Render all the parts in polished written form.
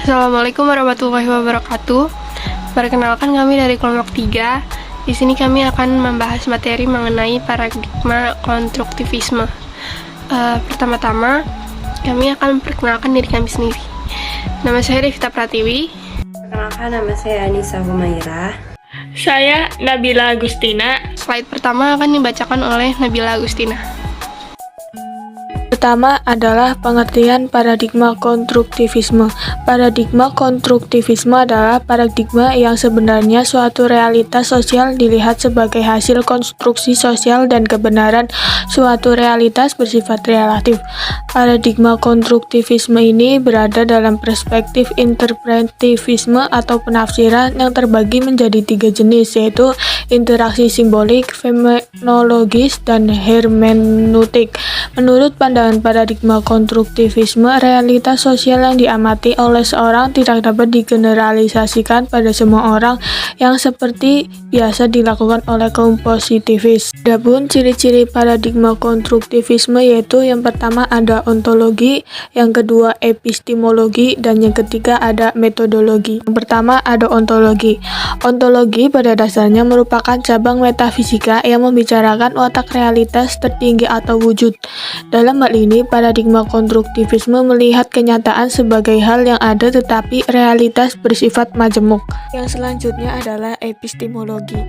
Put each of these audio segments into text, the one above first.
Assalamualaikum warahmatullahi wabarakatuh. Perkenalkan, kami dari kelompok 3. Di sini kami akan membahas materi mengenai paradigma konstruktivisme. Pertama-tama, kami akan memperkenalkan diri kami sendiri. Nama saya Devita Pratiwi. Perkenalkan, nama saya Anissa Humaira. Saya Nabila Agustina. Slide pertama akan dibacakan oleh Nabila Agustina. Pertama adalah pengertian paradigma konstruktivisme. Paradigma konstruktivisme adalah paradigma yang sebenarnya suatu realitas sosial dilihat sebagai hasil konstruksi sosial dan kebenaran suatu realitas bersifat relatif. Paradigma konstruktivisme ini berada dalam perspektif interpretivisme atau penafsiran yang terbagi menjadi 3 jenis, yaitu interaksi simbolik, fenomenologis, dan hermeneutik. Menurut pandangan paradigma konstruktivisme, realitas sosial yang diamati oleh seorang tidak dapat digeneralisasikan pada semua orang yang seperti biasa dilakukan oleh kaum positivis. Adapun ciri-ciri paradigma konstruktivisme yaitu yang pertama ada ontologi, yang kedua epistemologi, dan yang ketiga ada metodologi. Yang pertama ada ontologi. Ontologi pada dasarnya merupakan cabang metafisika yang membicarakan watak realitas tertinggi atau wujud. Dalam hal ini, paradigma konstruktivisme melihat kenyataan sebagai hal yang ada tetapi realitas bersifat majemuk. Yang selanjutnya adalah epistemologi.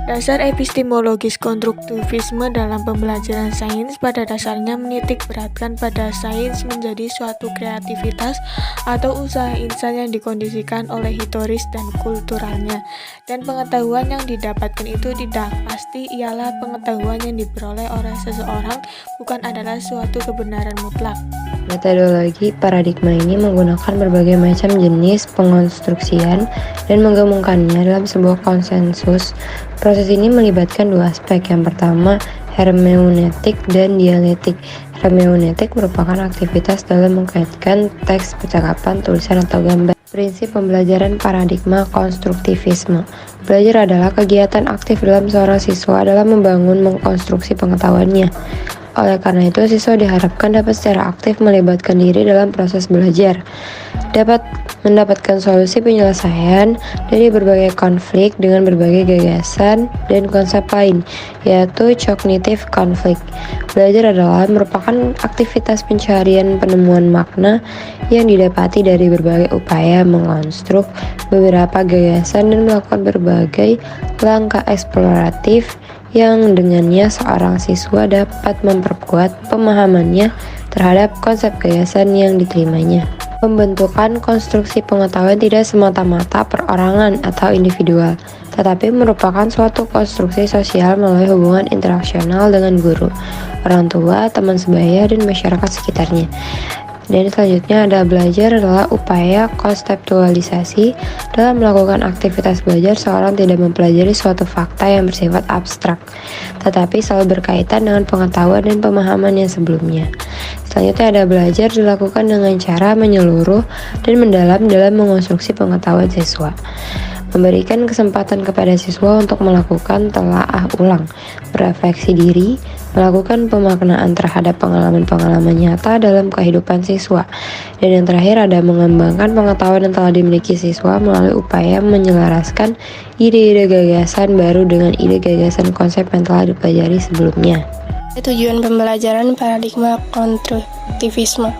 Dasar epistemologis konstruktivisme dalam pembelajaran sains pada dasarnya menitik beratkan pada sains menjadi suatu kreativitas atau usaha insan yang dikondisikan oleh historis dan kulturalnya, dan pengetahuan yang didapatkan itu tidak pasti ialah pengetahuan yang diperoleh oleh seseorang, bukan adalah suatu kebenaran mutlak. Metodologi paradigma ini menggunakan berbagai macam jenis pengonstruksian dan menggabungkannya dalam sebuah konsensus. Proses ini melibatkan 2 aspek. Yang pertama, hermeneutik dan dialektik. Hermeneutik merupakan aktivitas dalam mengkaitkan teks, percakapan, tulisan, atau gambar. Prinsip pembelajaran paradigma konstruktivisme. Belajar adalah kegiatan aktif dalam seorang siswa dalam membangun mengkonstruksi pengetahuannya. Oleh karena itu, siswa diharapkan dapat secara aktif melibatkan diri dalam proses belajar, dapat mendapatkan solusi penyelesaian dari berbagai konflik dengan berbagai gagasan dan konsep lain, yaitu cognitive conflict. Belajar adalah merupakan aktivitas pencarian penemuan makna yang didapati dari berbagai upaya mengonstruk beberapa gagasan dan melakukan berbagai langkah eksploratif yang dengannya seorang siswa dapat memperkuat pemahamannya terhadap konsep gagasan yang diterimanya. Pembentukan konstruksi pengetahuan tidak semata-mata perorangan atau individual, tetapi merupakan suatu konstruksi sosial melalui hubungan interaksional dengan guru, orang tua, teman sebaya, dan masyarakat sekitarnya. Dan selanjutnya ada belajar adalah upaya konseptualisasi. Dalam melakukan aktivitas belajar, seorang tidak mempelajari suatu fakta yang bersifat abstrak, tetapi selalu berkaitan dengan pengetahuan dan pemahaman yang sebelumnya. Selanjutnya ada belajar dilakukan dengan cara menyeluruh dan mendalam dalam mengonstruksi pengetahuan siswa. Memberikan kesempatan kepada siswa untuk melakukan telaah ulang, merefleksi diri, melakukan pemaknaan terhadap pengalaman-pengalaman nyata dalam kehidupan siswa. Dan yang terakhir ada mengembangkan pengetahuan yang telah dimiliki siswa melalui upaya menyelaraskan ide-ide gagasan baru dengan ide gagasan konsep yang telah dipelajari sebelumnya. Tujuan pembelajaran paradigma konstruktivisme.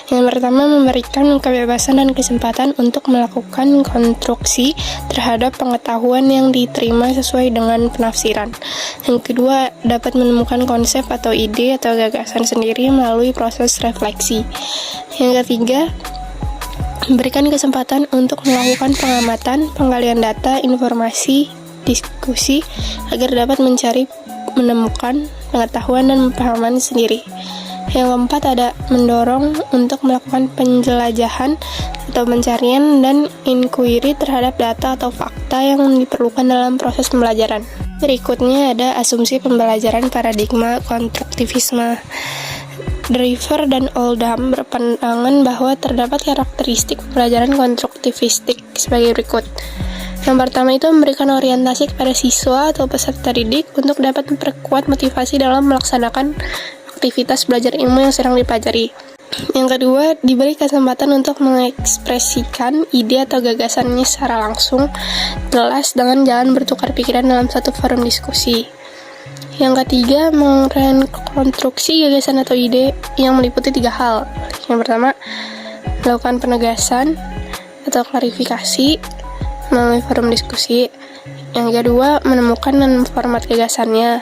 Yang pertama, memberikan kebebasan dan kesempatan untuk melakukan konstruksi terhadap pengetahuan yang diterima sesuai dengan penafsiran. Yang kedua, dapat menemukan konsep atau ide atau gagasan sendiri melalui proses refleksi. Yang ketiga, memberikan kesempatan untuk melakukan pengamatan, penggalian data, informasi, diskusi agar dapat menemukan pengetahuan dan pemahaman sendiri. Yang keempat ada mendorong untuk melakukan penjelajahan atau pencarian dan inquiry terhadap data atau fakta yang diperlukan dalam proses pembelajaran. Berikutnya ada asumsi pembelajaran paradigma konstruktivisme. Driver dan Oldham berpandangan bahwa terdapat karakteristik pembelajaran konstruktivistik sebagai berikut. Yang pertama itu memberikan orientasi kepada siswa atau peserta didik untuk dapat memperkuat motivasi dalam melaksanakan aktivitas belajar ilmu yang sedang dipelajari. Yang kedua, diberi kesempatan untuk mengekspresikan ide atau gagasannya secara langsung, jelas dengan jalan bertukar pikiran dalam satu forum diskusi. Yang ketiga, menguraikan konstruksi gagasan atau ide yang meliputi 3 hal. Yang pertama, melakukan penegasan atau klarifikasi melalui forum diskusi. Yang kedua, menemukan dan format gagasannya.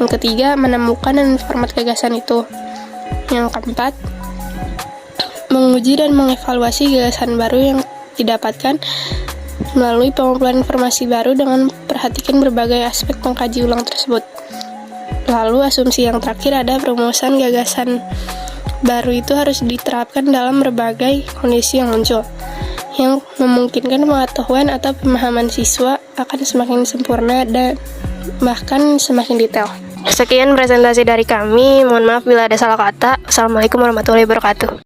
Yang ketiga, menemukan dan format gagasan itu. Yang keempat, menguji dan mengevaluasi gagasan baru yang didapatkan melalui pengumpulan informasi baru dengan memperhatikan berbagai aspek pengkaji ulang tersebut. Lalu asumsi yang terakhir ada perumusan gagasan baru itu harus diterapkan dalam berbagai kondisi yang muncul, yang memungkinkan pengetahuan atau pemahaman siswa akan semakin sempurna dan bahkan semakin detail. Sekian presentasi dari kami, mohon maaf bila ada salah kata. Assalamualaikum warahmatullahi wabarakatuh.